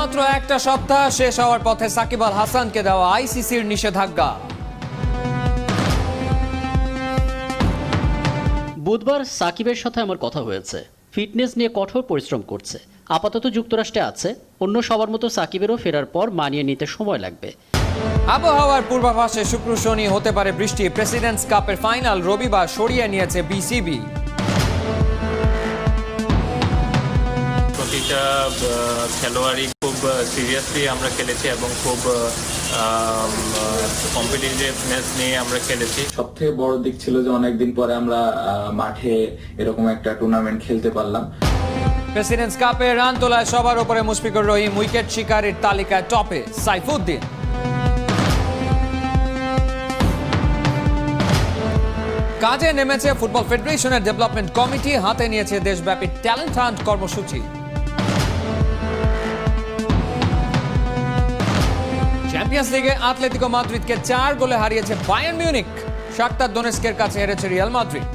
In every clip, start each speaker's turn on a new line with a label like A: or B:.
A: মাত্র একটা সপ্তাহ শেষ হওয়ার পথে সাকিব আল হাসানকে দেওয়া আইসিসির নিষেধাজ্ঞা।
B: বুধবার সাকিবের সাথে আমার কথা হয়েছে। ফিটনেস নিয়ে কঠোর পরিশ্রম করছে। আপাতত যুক্তরাষ্ট্রে আছে। অন্য সবার মতো সাকিবেরও ফেরার পর মানিয়ে নিতে সময় লাগবে।
A: আবহাওয়ার পূর্বাভাসে শুক্র শনি হতে পারে বৃষ্টি। প্রেসিডেন্টস কাপের ফাইনাল রবিবার সরিয়ে নিয়েছে বিসিবি।
C: প্রতিটা খেলোয়াড়ই খুব সিরিয়াসলি আমরা খেলেছি এবং খুব কম্পিটিটিভনেস নিয়ে আমরা খেলেছি।
D: সবথেকে বড় দিক ছিল যে অনেকদিন পরে আমরা মাঠে এরকম একটা টুর্নামেন্ট খেলতে পারলাম।
A: প্রেসিডেন্টস কাপে রান তোলায় সবার উপরে মুশফিকুর রহিম। উইকেট শিকারীর তালিকায় টপে সাইফুদ্দিন। কাজে নেমেছে ফুটবল ফেডারেশনের ডেভেলপমেন্ট কমিটি। হাতে নিয়েছে দেশব্যাপী ট্যালেন্ট হান্ট কর্মসূচি। চ্যাম্পিয়ন্স লিগে আতলেতিকো মাদ্রিদকে 4 গোলে হারিয়েছে বায়ার্ন মিউনিখ। শাখতার দোনেস্কের কাছে হেরেছে রিয়াল মাদ্রিদ।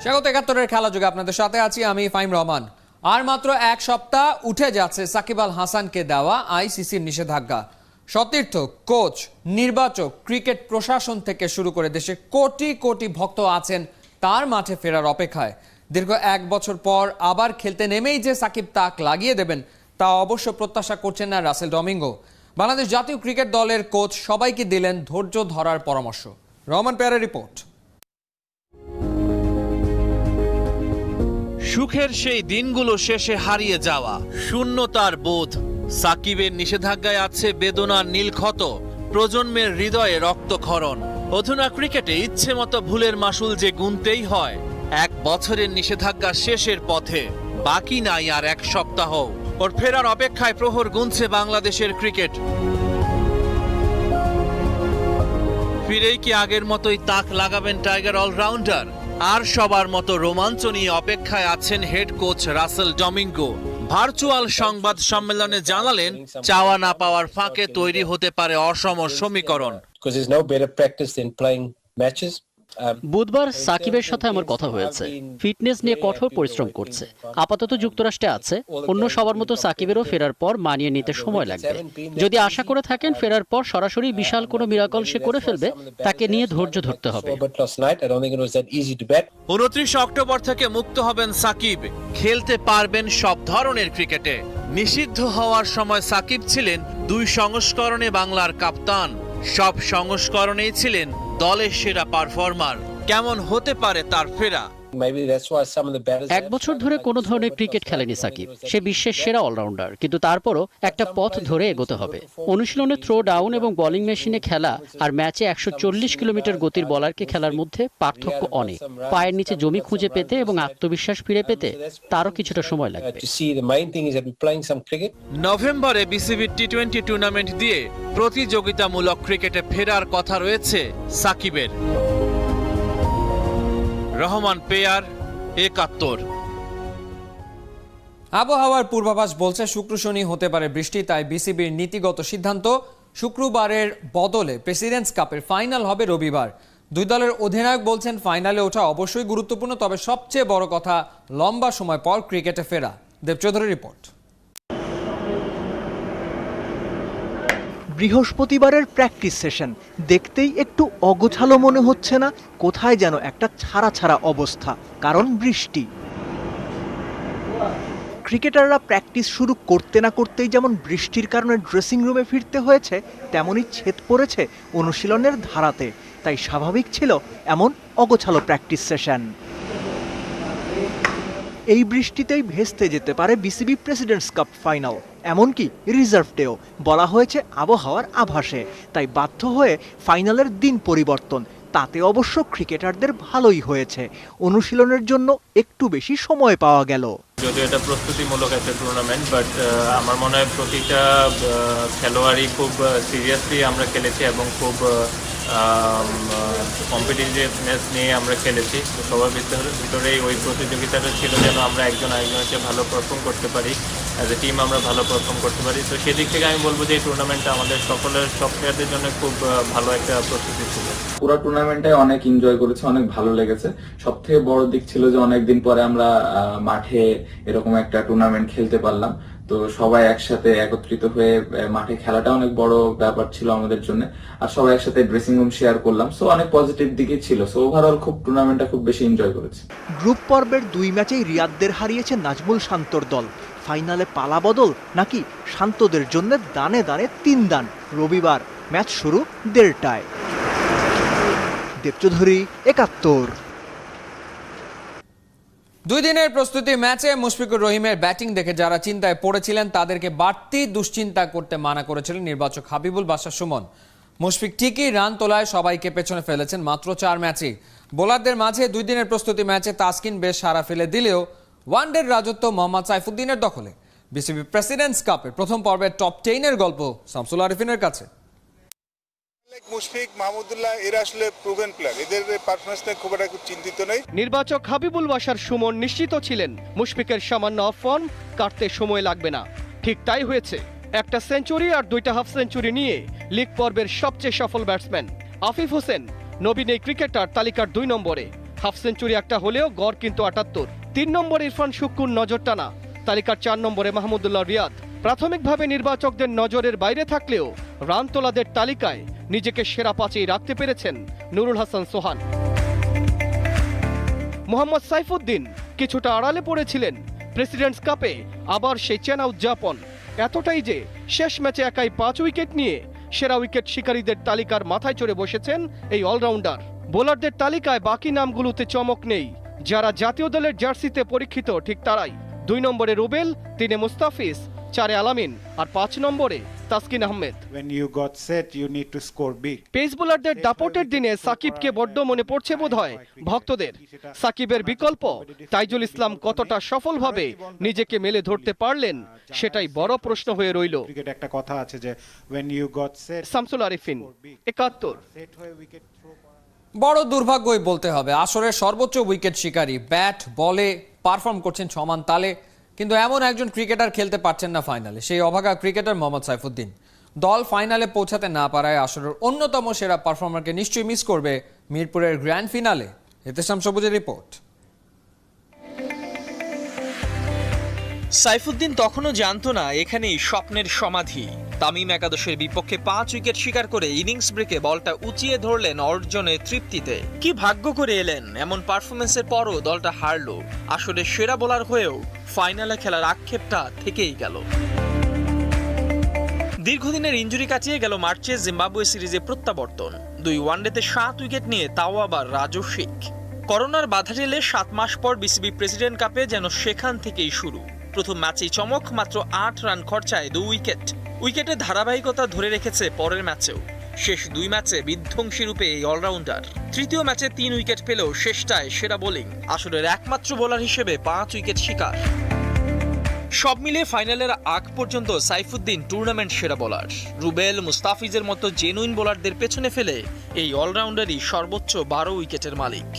A: স্বাগত ৭১-এর খেলা যুগে আপনাদের সাথে আছি আমি ফাহিম রহমান। আর মাত্র এক সপ্তাহ উঠে যাচ্ছে সাকিব আল হাসানকে দেওয়া আইসিসির নিষেধাজ্ঞা। সতীর্থ, কোচ, নির্বাচক, ক্রিকেট প্রশাসন থেকে শুরু করে দেশে কোটি কোটি ভক্ত আছেন তার মাঠে ফেরার অপেক্ষায়। দীর্ঘ 1 বছর পর আবার খেলতে নেমেই যে সাকিব তাক লাগিয়ে দেবেন তা অবশ্য প্রত্যাশা করছেন না রাসেল ডমিঙ্গো। বাংলাদেশ জাতীয় ক্রিকেট দলের কোচ সবাইকে দিলেন ধৈর্য ধরার পরামর্শ। রহমান পেয়ারের রিপোর্ট।
E: সুখের সেই দিনগুলো শেষে হারিয়ে যাওয়া, শূন্যতার বোধ। সাকিবের নিষেধাজ্ঞায় আছে বেদনার নীলক্ষত, প্রজন্মের হৃদয়ে রক্তক্ষরণ। অধুনা ক্রিকেটে ইচ্ছে মতো ভুলের মাসুল যে গুনতেই হয়। 1 বছরের নিষেধাজ্ঞা শেষের পথে, বাকি নাই আর 1 সপ্তাহ। ওর ফেরার অপেক্ষায় প্রহর গুনছে বাংলাদেশের ক্রিকেট। ফিরেই কি আগের মতোই তাক লাগাবেন টাইগার অলরাউন্ডার? আর সবার মতো রোমাঞ্চ নিয়ে অপেক্ষায় আছেন head coach Russell Domingo. Virtual সংবাদ সম্মেলনে জানালেন, চাওয়া না পাওয়ার ফাঁকে তৈরি হতে পারে অসম সমীকরণ।
B: বুধবার সাকিবের সাথে আমার কথা হয়েছে। ফিটনেস নিয়ে কঠোর পরিশ্রম করছে। আপাতত যুক্তরাষ্ট্রে আছে। অন্য সবার মতো সাকিবেরও ফেরার পর মানিয়ে নিতে সময় লাগবে। যদি আশা করে থাকেন ফেরার পর সরাসরি বিশাল কোনো মিরাকল সে করে ফেলবে, তাকে নিয়ে ধৈর্য ধরতে হবে।
E: 29 অক্টোবর থেকে মুক্ত হবেন সাকিব। খেলতে পারবেন সব ধরনের ক্রিকেটে। নিষিদ্ধ হওয়ার সময় সাকিব ছিলেন 2 সংস্করণে বাংলার কাপ্তান। সব সংস্করণেই ছিলেন দলের সেরা পারফর্মার। কেমন হতে পারে তার ফেরা?
B: 1 বছর ধরে কোনো ধরনের ক্রিকেট খেলেনি সাকিব। সে বিশ্বের সেরা অলরাউন্ডার, কিন্তু তারপরও একটা পথ ধরে এগোতে হবে। অনুশীলনে থ্রো ডাউন এবং বোলিং মেশিনে খেলা আর ম্যাচে 140 কিলোমিটার গতির বলারকে খেলার মধ্যে পার্থক্য অনেক। পায়ের নিচে জমি খুঁজে পেতে এবং আত্মবিশ্বাস ফিরে পেতে তারও কিছুটা সময় লাগবে।
E: নভেম্বরে বিসিবির টি-20 টুর্নামেন্ট দিয়ে প্রতিযোগিতামূলক ক্রিকেটে ফেরার কথা রয়েছে সাকিবের। রহমান পেয়ার, ৭১।
A: আবহাওয়ার পূর্বাভাস বলছে শুক্র শনি হতে পারে বৃষ্টি। তাই বিসিবির নীতিগত সিদ্ধান্ত, শুক্রবারের বদলে প্রেসিডেন্টস কাপের ফাইনাল হবে রবিবার। 2 দলের অধিনায়ক বলছেন ফাইনালে ওঠা অবশ্যই গুরুত্বপূর্ণ, তবে সবচেয়ে বড় কথা লম্বা সময় পর ক্রিকেটে ফেরা। দেব চৌধুরীর রিপোর্ট।
F: বৃহস্পতিবারের প্র্যাকটিস সেশন দেখতেই একটু অগোছালো মনে হচ্ছে না? কোথায় যেন একটা ছাড়া ছাড়া অবস্থা, কারণ বৃষ্টি। ক্রিকেটাররা প্র্যাকটিস শুরু করতে না করতেই যেমন বৃষ্টির কারণে ড্রেসিং রুমে ফিরতে হয়েছে, তেমনই ছেদ পড়েছে অনুশীলনের ধারাতে। তাই স্বাভাবিক ছিল এমন অগোছালো প্র্যাকটিস সেশন। এই বৃষ্টিতেই ভেস্তে যেতে পারে বিসিবি প্রেসিডেন্টস কাপ ফাইনাল, এমনকি রিজার্ভ ডেও বলা হয়েছে আবহাওয়ার আভাসে। তাই বাধ্য হয়ে ফাইনালের দিন পরিবর্তন। তাতে অবশ্য ক্রিকেটারদের ভালোই হয়েছে। অনুশীলনের জন্য একটু বেশি সময় পাওয়া গেল।
C: যদিও এটা প্রস্তুতিমূলক একটা টুর্নামেন্ট, বাট আমার মনে হয় প্রতিটা খেলোয়াড়ই খুব সিরিয়াসলি আমরা খেলেছি এবং খুব কম্পিটিটিভনেস নিয়ে আমরা খেলেছি। তো সবার ভিতরেই ওই প্রতিযোগিতাটা ছিল যেন আমরা একজন আরেকজনের চেয়ে ভালো পারফর্ম করতে পারি, অ্যাজ এ টিম আমরা ভালো পারফর্ম করতে পারি। তো সেদিক থেকে আমি বলবো যে এই টুর্নামেন্টটা আমাদের সব প্লেয়ারদের জন্য খুব ভালো একটা প্রস্তুতি ছিল।
D: পুরো টুর্নামেন্টে অনেক এনজয় করেছি, অনেক ভালো লেগেছে। সব থেকে বড় দিক ছিল যে অনেকদিন পরে আমরা মাঠে এরকম একটা টুর্নামেন্ট খেলতে পারলাম। তো সবাই একসাথে একত্রিত হয়ে মাঠে খেলাটা অনেক বড় ব্যাপার ছিল আমাদের জন্য। আর সবাই একসাথে ড্রেসিং রুম শেয়ার করলাম, সো অনেক পজিটিভ দিকে ছিল। সো ওভারঅল খুব টুর্নামেন্টটা খুব বেশি এনজয় করেছি।
F: গ্রুপ পর্বের 2 ম্যাচেই রিয়াদদের হারিয়েছে নাজমুল শান্তর দল। ফাইনালে পালা বদল নাকি শান্তদের জন্য দানে দানে 3 দান। রবিবার ম্যাচ শুরু 1:30টায়। দেবচৌধুরী, 71।
A: 2 দিনের প্রস্তুতি ম্যাচে মুশফিকুর রহিমের ব্যাটিং দেখে যারা চিন্তায় পড়েছিলেন তাদেরকে বাড়তি দুশ্চিন্তা করতে মানা করেছিলেন নির্বাচক হাবিবুল বাশার সুমন। মুশফিক ঠিকই রান তোলায় সবাইকে পেছনে ফেলেছেন মাত্র 4 ম্যাচে। বোলারদের মাঝে 2 দিনের প্রস্তুতি ম্যাচে তাসকিন বেশ সাড়া ফেলে দিলেও ওয়ানডের রাজত্ব মোহাম্মদ সাইফুদ্দিনের দখলে। বিসিবি প্রেসিডেন্টস কাপের প্রথম পর্বের টপ 10-এর গল্প শামসুল আরিফিনের কাছে।
G: মুশফিক, মাহমুদুল্লাহ এরা আসলে প্রুভেন প্লেয়ার, এদের পারফরম্যান্স নিয়ে খুব একটা চিন্তিত নেই।
H: নির্বাচক হাবিবুল বাশার সুমন নিশ্চিত ছিলেন মুশফিকের সামান্য অফ ফর্ম কাটতে সময় লাগবে না। ঠিক তাই হয়েছে। একটা সেঞ্চুরি আর 2টা হাফ সেঞ্চুরি নিয়ে লিগ পর্বের সবচেয়ে সফল ব্যাটসম্যান আফিফ হোসেন নবীন এই ক্রিকেটার তালিকার 2 নম্বরে। হাফ সেঞ্চুরি একটা হলেও গড় কিন্তু 78। 3 নম্বরে ইরফান শুক্কুর নজর টানা, তালিকার 4 নম্বরে মাহমুদুল্লাহ রিয়াদ। প্রাথমিকভাবে নির্বাচকদের নজরের বাইরে থাকলেও রান তোলাদের তালিকায় নিজেকে সেরা 5-এই রাখতে পেরেছেন নুরুল হাসান সোহান। মোহাম্মদ সাইফুদ্দিন কিছুটা আড়ালে পড়েছিলেন। প্রেসিডেন্টস কাপে আবার সেই চেনা উদযাপন, এতটাই যে শেষ ম্যাচে একাই 5 উইকেট নিয়ে সেরা উইকেট শিকারীদের তালিকার মাথায় চড়ে বসেছেন এই অলরাউন্ডার। বোলারদের তালিকায় বাকি নামগুলোতে চমক নেই। যারা জাতীয় দলের জার্সিতে পরীক্ষিত ঠিক তারাই। 2 নম্বরে রুবেল, 3-এ মুস্তাফিজ, 4-এ আলামিন আর 5 নম্বরে তাসকিন আহমেদ। পেস বোলারদের দাপটের দিনে সাকিবকে বড্ড মনে পড়ছে বোধহয় ভক্তদের। সাকিবের বিকল্প তাইজুল ইসলাম কতটা সফলভাবে নিজেকে মেলে ধরতে পারলেন সেটাই বড় প্রশ্ন হয়ে রইল।
I: একটা কথা আছে যে
H: শামসুল আরিফিন, 71।
A: বড় দুর্ভাগ্যই বলতে হবে, আসরের সর্বোচ্চ উইকেট শিকারী ব্যাট বলে পারফর্ম করছেন সমান তালে, কিন্তু এমন একজন ক্রিকেটার খেলতে পারছেন না ফাইনালে। সেই অভাগা ক্রিকেটার মোহাম্মদ সাইফুদ্দিন। দল ফাইনালে পৌঁছাতে না পারায় আসরের অন্যতম সেরা পারফর্মারকে নিশ্চয়ই মিস করবে মিরপুরের গ্র্যান্ড ফিনালে। এতেশাম সবুজের রিপোর্ট।
J: সাইফুদ্দিন তখনও জানতো না এখানেই স্বপ্নের সমাধি। তামিম একাদশের বিপক্ষে 5 উইকেট শিকার করে ইনিংস ব্রেকে বলটা উঁচিয়ে ধরলেন অর্জনের তৃপ্তিতে। কি ভাগ্য করে এলেন, এমন পারফরমেন্সের পরও দলটা হারলো। আসলে সেরা বোলার হয়েও ফাইনালে খেলার আক্ষেপটা থেকেই গেল। দীর্ঘদিনের ইনজুরি কাটিয়ে গেল মার্চে জিম্বাবুয়ে সিরিজে প্রত্যাবর্তন। 2 ওয়ানডেতে 7 উইকেট নিয়ে, তাও আবার রাজস্বিক। করোনার বাধা ঠেলে 7 মাস পর বিসিবি প্রেসিডেন্ট কাপে যেন সেখান থেকেই শুরু। প্রথম ম্যাচেই চমক, মাত্র 8 রান খরচায় 2 উইকেট। উইকেটের ধারাবাহিকতা ধরে রেখেছে পরের ম্যাচেও। শেষ 2 ম্যাচে বিধ্বংসী রূপে এই অলরাউন্ডার। তৃতীয় ম্যাচে 3 উইকেট পেলেও শেষটায় সেরা বোলিং। আসরের একমাত্র বোলার হিসেবে 5 উইকেট শিকার। সব মিলিয়ে ফাইনালের আগ পর্যন্ত সাইফুদ্দিন টুর্নামেন্ট সেরা বোলার। রুবেল, মুস্তাফিজের মতো জেনুইন বোলারদের পেছনে ফেলে এই অলরাউন্ডারই সর্বোচ্চ 12 উইকেটের মালিক।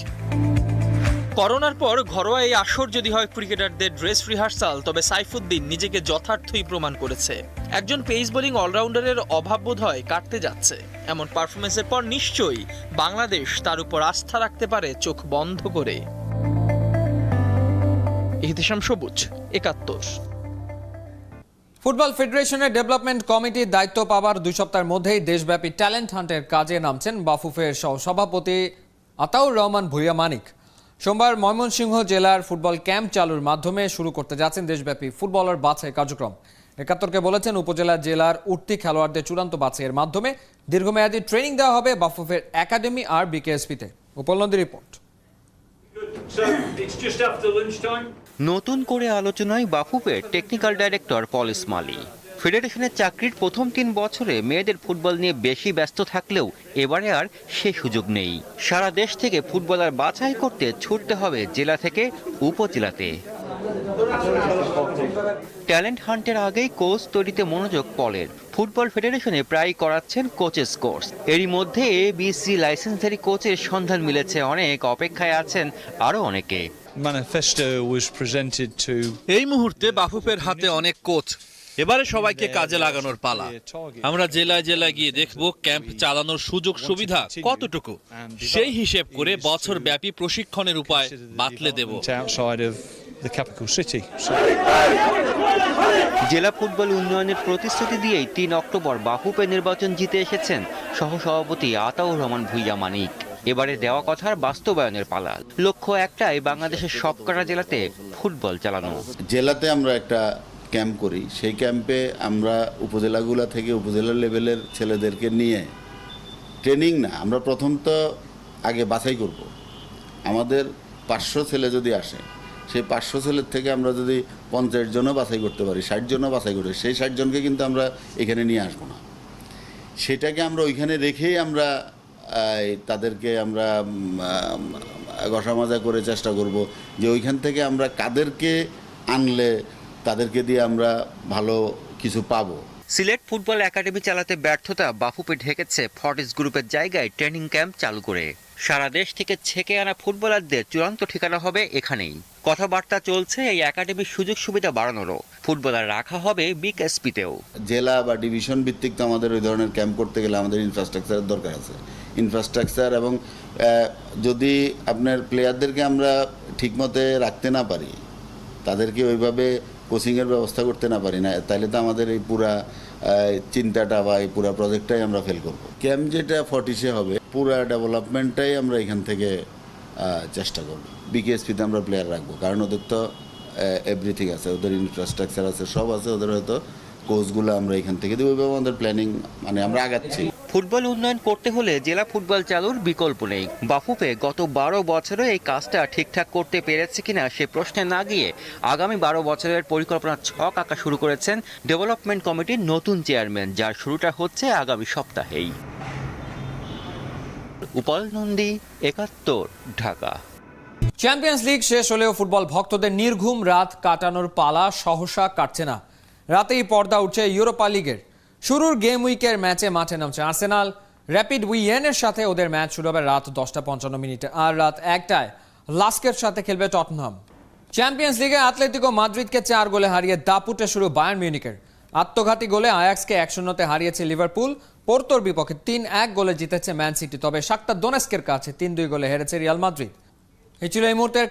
J: করোনার পর ঘরোয়া এই আসর যদি হয় ক্রিকেটারদের ড্রেস রিহার্সাল, তবে সাইফুদ্দিন নিজেকে যথার্থই প্রমাণ করেছে। একজন পেস বোলিং অলরাউন্ডারের অভাব বোধ হয় কাটতে যাচ্ছে। এমন পারফরমেন্সের পর নিশ্চয়ই বাংলাদেশ তার উপর আস্থা রাখতে পারে চোখ বন্ধ করে। ইহতেশাম সবুজ, 71।
A: ফুটবল ফেডারেশনের ডেভেলপমেন্ট কমিটির দায়িত্ব পাওয়ার 2 সপ্তাহের মধ্যেই দেশব্যাপী ট্যালেন্ট হান্টের কাজে নামছেন বাফুফের সভাপতি আতাউর রহমান ভূঁইয়া মানিক। সোমবার ময়মনসিংহ জেলার ফুটবল ক্যাম্প চালুর মাধ্যমে শুরু করতে যাচ্ছেন দেশব্যাপী ফুটবলার বাছাই কার্যক্রম। 71কে বলেছেন, উপজেলা জেলার উঠতি খেলোয়াড়দের চূড়ান্ত বাছাইয়ের মাধ্যমে দীর্ঘমেয়াদী ট্রেনিং দেওয়া হবে বাফুফের একাডেমি আর বিকেএসপিতে। উপলব্ধি রিপোর্ট।
K: নতুন করে আলোচনায় বাফুফের টেকনিক্যাল ডাইরেক্টর পল ইসমাইলি। ফেডারেশনের চাকরির প্রথম 3 বছরে মেয়েদের ফুটবল নিয়ে বেশি ব্যস্ত থাকলেও এবারে আর সে সুযোগ নেই। সারা দেশ থেকে ফুটবলার বাছাই করতে ছুটতে হবে জেলা থেকে উপজেলাতে। ট্যালেন্ট হান্টের আগেই কোচ তৈরিতে মনোযোগ পলের। ফুটবল ফেডারেশনে প্রায় করাচ্ছেন কোচেস কোর্স। এরই মধ্যে ABC লাইসেন্সধারী কোচের সন্ধান মিলেছে অনেক, অপেক্ষায় আছেন আরো অনেকে।
E: এই মুহূর্তে বাফুফের হাতে অনেক কোচ, এবারে সবাইকে কাজে লাগানোর পালা। আমরা জেলায় জেলায় গিয়ে দেখব ক্যাম্প চালানোর সুযোগ সুবিধা কতটুকু, সেই হিসেব করে বছর ব্যাপী প্রশিক্ষণের উপায় বাতলে দেব।
K: জেলা ফুটবল উন্নয়নের প্রতিশ্রুতি দিয়েই 3 অক্টোবর বাফুফে নির্বাচন জিতে এসেছেন সহসভাপতি আতাউর রহমান ভূঁইয়া মানিক। এবারে দেওয়া কথার বাস্তবায়নের পালা। লক্ষ্য একটাই, বাংলাদেশের সবকটা জেলাতে ফুটবল চালানো।
I: জেলাতে আমরা একটা ক্যাম্প করি, সেই ক্যাম্পে আমরা উপজেলাগুলো থেকে উপজেলা লেভেলের ছেলেদেরকে নিয়ে ট্রেনিং না, আমরা প্রথম তো আগে বাছাই করব। আমাদের 500 ছেলে যদি আসে, সেই 500 ছেলের থেকে আমরা যদি 50 জনও বাছাই করতে পারি, 60 জনও বাছাই করি, সেই 60 জনকে কিন্তু আমরা এখানে নিয়ে আসবো না। সেটাকে আমরা ওইখানে রেখেই আমরা তাদেরকে আমরা ঘষামাজা করে চেষ্টা করব যে ওইখান থেকে আমরা কাদেরকে আনলে তাদেরকে দিয়ে আমরা ভালো কিছু পাবো।
K: সিলেট ফুটবল একাডেমি চালাতে ব্যর্থতা বাফুফে ঢেকেছে ফর্টিস গ্রুপের জায়গায় ট্রেনিং ক্যাম্প চালু করে। সারা দেশ থেকে ছেকে আনা ফুটবলারদের চূড়ান্ত ঠিকানা হবে এখানেই। কথাবার্তা চলছে এই একাডেমির সুযোগ সুবিধা বাড়ানোরও। ফুটবলার রাখা হবে বিকেএসপিতেও।
I: জেলা বা ডিভিশন ভিত্তিক তো আমাদের ওই ধরনের ক্যাম্প করতে গেলে আমাদের ইনফ্রাস্ট্রাকচারের দরকার আছে। ইনফ্রাস্ট্রাকচার এবং যদি আপনার প্লেয়ারদেরকে আমরা ঠিকমতো রাখতে না পারি, তাদেরকে ওইভাবে কোচিংয়ের ব্যবস্থা করতে না পারি না, তাহলে তো আমাদের এই পুরা চিন্তাটা বা এই পুরা প্রজেক্টটাই আমরা ফেল করব। ক্যাম্প যেটা ফর্টিসে হবে, পুরা ডেভেলপমেন্টটাই আমরা এখান থেকে চেষ্টা করব। বিকেএসপিতে আমরা প্লেয়ার রাখবো, কারণ ওদের তো এভরিথিং আছে, ওদের ইনফ্রাস্ট্রাকচার আছে, সব আছে, ওদের হয়তো কোচগুলো আমরা এখান থেকে দেবো। ওইভাবে আমাদের প্ল্যানিং, মানে আমরা আগাচ্ছি।
K: ফুটবল উন্নয়ন করতে হলে জেলা ফুটবল চালুর বিকল্প নেই। বাফুফে গত 12 বছরে এই কাজটা ঠিকঠাক করতে পেরেছে কিনা সে প্রশ্নে না গিয়ে আগামী 12 বছরের পরিকল্পনার ছক আঁকা শুরু করেছেন ডেভেলপমেন্ট কমিটির নতুন চেয়ারম্যান, যার শুরুটা হচ্ছে আগামী সপ্তাহেই। উপাল নন্দী, 71, ঢাকা।
A: চ্যাম্পিয়ন্স লিগ শেষ হলেও ফুটবল ভক্তদের নির্ঘুম রাত কাটানোর পালা সহসা কাটছে না। রাতেই পর্দা উঠছে ইউরোপা লিগের। শুরুর গেম উইকের ম্যাচে মাঠে নামছে আর্সেনাল। র্যাপিড উইয়েনের সাথে ওদের ম্যাচ শুরু হবে রাত 10:55 আর রাত 1টায় লাস্কের সাথে খেলবে টটনহাম। চ্যাম্পিয়ন্স লিগে আতলেতিকো মাদ্রিদকে 4 গোলে হারিয়ে দাপুটে শুরু বায়ার্ন মিউনিখের। আত্মঘাতী গোলে আয়াক্সকে 1-0 হারিয়েছে লিভারপুল। পোর্তোর বিপক্ষে 3-1 গোলে জিতেছে ম্যান সিটি। তবে শাখতার দোনেস্কের কাছে 3-2 গোলে হেরেছে রিয়াল মাদ্রিদ। এই ছিল এই মুহূর্তের